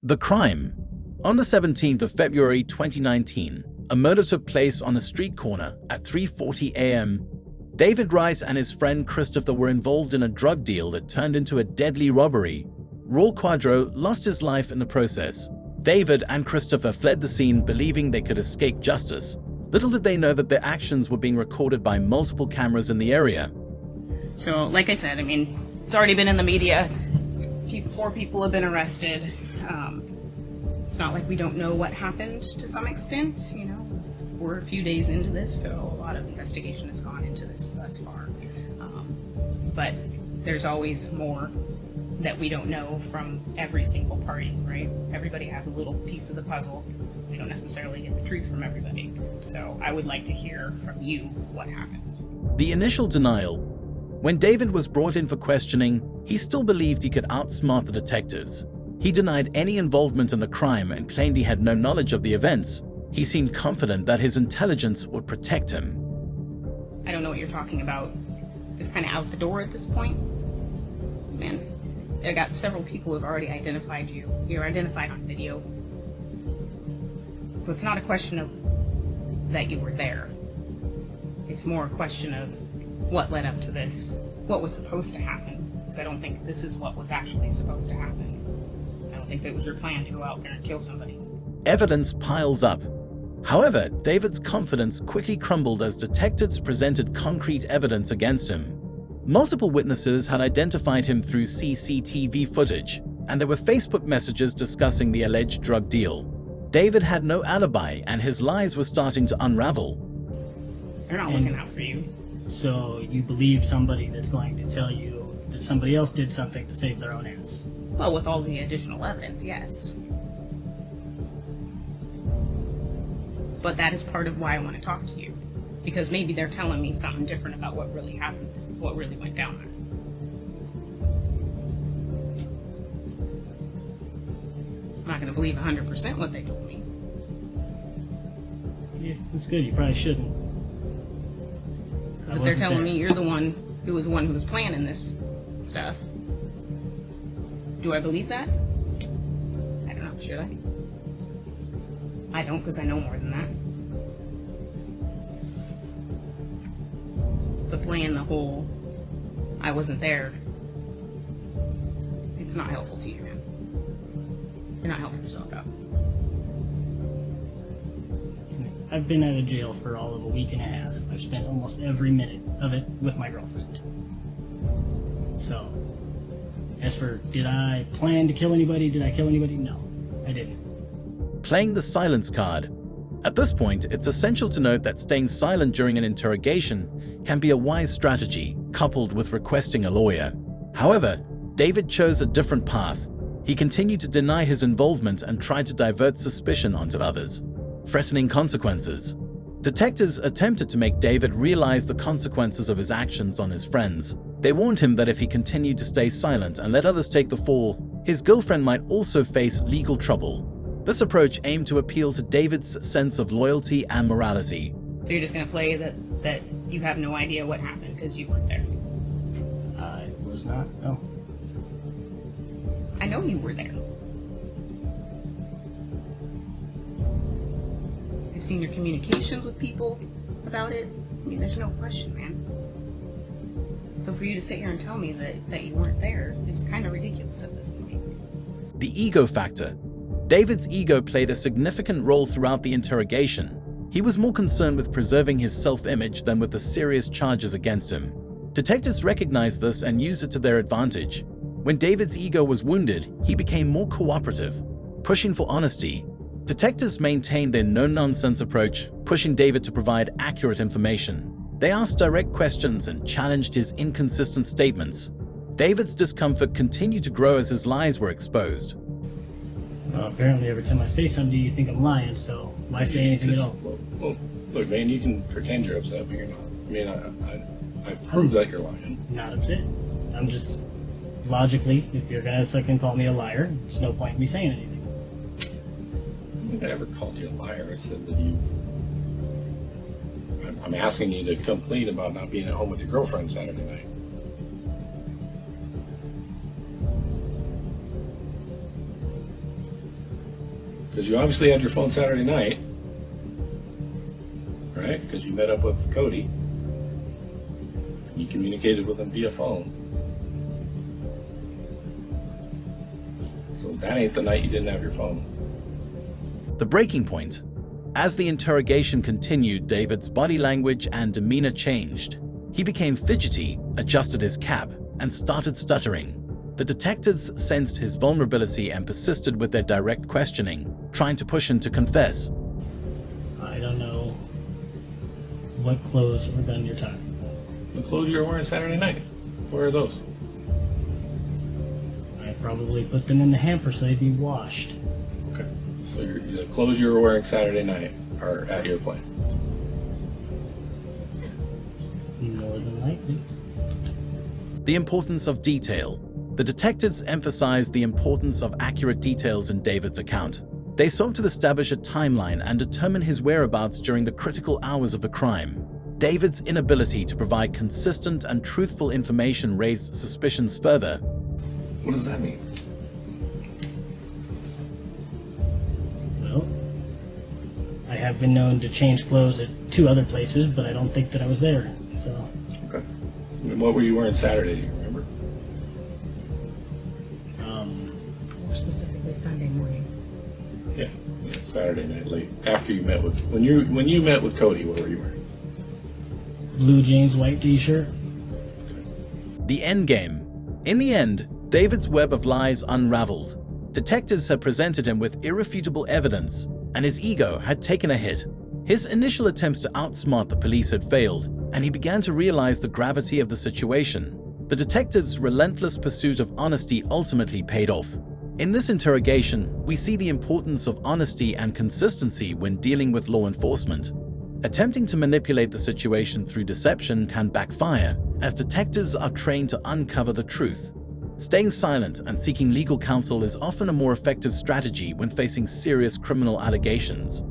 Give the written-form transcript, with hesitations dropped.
The crime. On the 17th of February 2019, a murder took place on a street corner at 3:40 a.m. David Wright and his friend Christopher were involved in a drug deal that turned into a deadly robbery. Raul Quadro lost his life in the process. David and Christopher fled the scene believing they could escape justice. Little did they know that their actions were being recorded by multiple cameras in the area. So, like I said, it's already been in the media. 4 people have been arrested. It's not like we don't know what happened to some extent, We're a few days into this, so a lot of investigation has gone into this thus far. But there's always more that we don't know from every single party, right? Everybody has a little piece of the puzzle. We don't necessarily get the truth from everybody. So I would like to hear from you what happened. The initial denial. When David was brought in for questioning, he still believed he could outsmart the detectives. He denied any involvement in the crime and claimed he had no knowledge of the events. He seemed confident that his intelligence would protect him. I don't know what you're talking about. Just kind of out the door at this point. Man, I got several people who have already identified you. You're identified on video. So it's not a question of that you were there. It's more a question of what led up to this, what was supposed to happen. Because I don't think this is what was actually supposed to happen. I don't think that was your plan to go out there and kill somebody. Evidence piles up. However, David's confidence quickly crumbled as detectives presented concrete evidence against him. Multiple witnesses had identified him through CCTV footage, and there were Facebook messages discussing the alleged drug deal. David had no alibi, and his lies were starting to unravel. They're not looking out for you. So you believe somebody that's going to tell you that somebody else did something to save their own ass? Well, with all the additional evidence, yes. But that is part of why I want to talk to you. Because maybe they're telling me something different about what really happened, what really went down there. I'm not going to believe 100% what they told me. Yeah, that's good. You probably shouldn't. Because if they're telling me you're the one who was planning this stuff, do I believe that? I don't know. Should I? I don't, because I know more than that. The plan, the whole, I wasn't there, it's not helpful to you, man. You're not helping yourself out. I've been out of jail for all of a week and a half. I've spent almost every minute of it with my girlfriend. So, as for did I plan to kill anybody, did I kill anybody? No, I didn't. Playing the silence card. At this point, it's essential to note that staying silent during an interrogation can be a wise strategy, coupled with requesting a lawyer. However, David chose a different path. He continued to deny his involvement and tried to divert suspicion onto others, threatening consequences. Detectives attempted to make David realize the consequences of his actions on his friends. They warned him that if he continued to stay silent and let others take the fall, his girlfriend might also face legal trouble. This approach aimed to appeal to David's sense of loyalty and morality. So you're just going to play that you have no idea what happened because you weren't there? I was not, no. I know you were there. I've seen your communications with people about it. There's no question, man. So for you to sit here and tell me that you weren't there is kind of ridiculous at this point. The ego factor. David's ego played a significant role throughout the interrogation. He was more concerned with preserving his self-image than with the serious charges against him. Detectives recognized this and used it to their advantage. When David's ego was wounded, he became more cooperative, pushing for honesty. Detectives maintained their no-nonsense approach, pushing David to provide accurate information. They asked direct questions and challenged his inconsistent statements. David's discomfort continued to grow as his lies were exposed. Well, apparently every time I say something, you think I'm lying, so why say anything at all? Well, look, man, you can pretend you're upset, but you're not. I've proved that you're lying. Not upset. I'm just, logically, if you're gonna fucking call me a liar, there's no point in me saying anything. I don't think I ever called you a liar. I said that I'm asking you to come clean about not being at home with your girlfriend Saturday night. Because you obviously had your phone Saturday night, right? Because you met up with Cody. You communicated with him via phone. So that ain't the night you didn't have your phone. The breaking point. As the interrogation continued, David's body language and demeanor changed. He became fidgety, adjusted his cap, and started stuttering. The detectives sensed his vulnerability and persisted with their direct questioning, trying to push him to confess. I don't know what clothes or gun you're talking about. The clothes you were wearing Saturday night, where are those? I probably put them in the hamper so they'd be washed. Okay. So the clothes you were wearing Saturday night are at your place. More than likely. The importance of detail. The detectives emphasized the importance of accurate details in David's account. They sought to establish a timeline and determine his whereabouts during the critical hours of the crime. David's inability to provide consistent and truthful information raised suspicions further. What does that mean? Well, I have been known to change clothes at 2 other places, but I don't think that I was there, so... Okay. And what were you wearing Saturday, do you remember? More specifically, Sunday morning. Yeah, Saturday night late. After you met with... When you met with Cody, what were you wearing? Blue jeans, white t-shirt. The endgame. In the end, David's web of lies unraveled. Detectives had presented him with irrefutable evidence, and his ego had taken a hit. His initial attempts to outsmart the police had failed, and he began to realize the gravity of the situation. The detectives' relentless pursuit of honesty ultimately paid off. In this interrogation, we see the importance of honesty and consistency when dealing with law enforcement. Attempting to manipulate the situation through deception can backfire, as detectives are trained to uncover the truth. Staying silent and seeking legal counsel is often a more effective strategy when facing serious criminal allegations.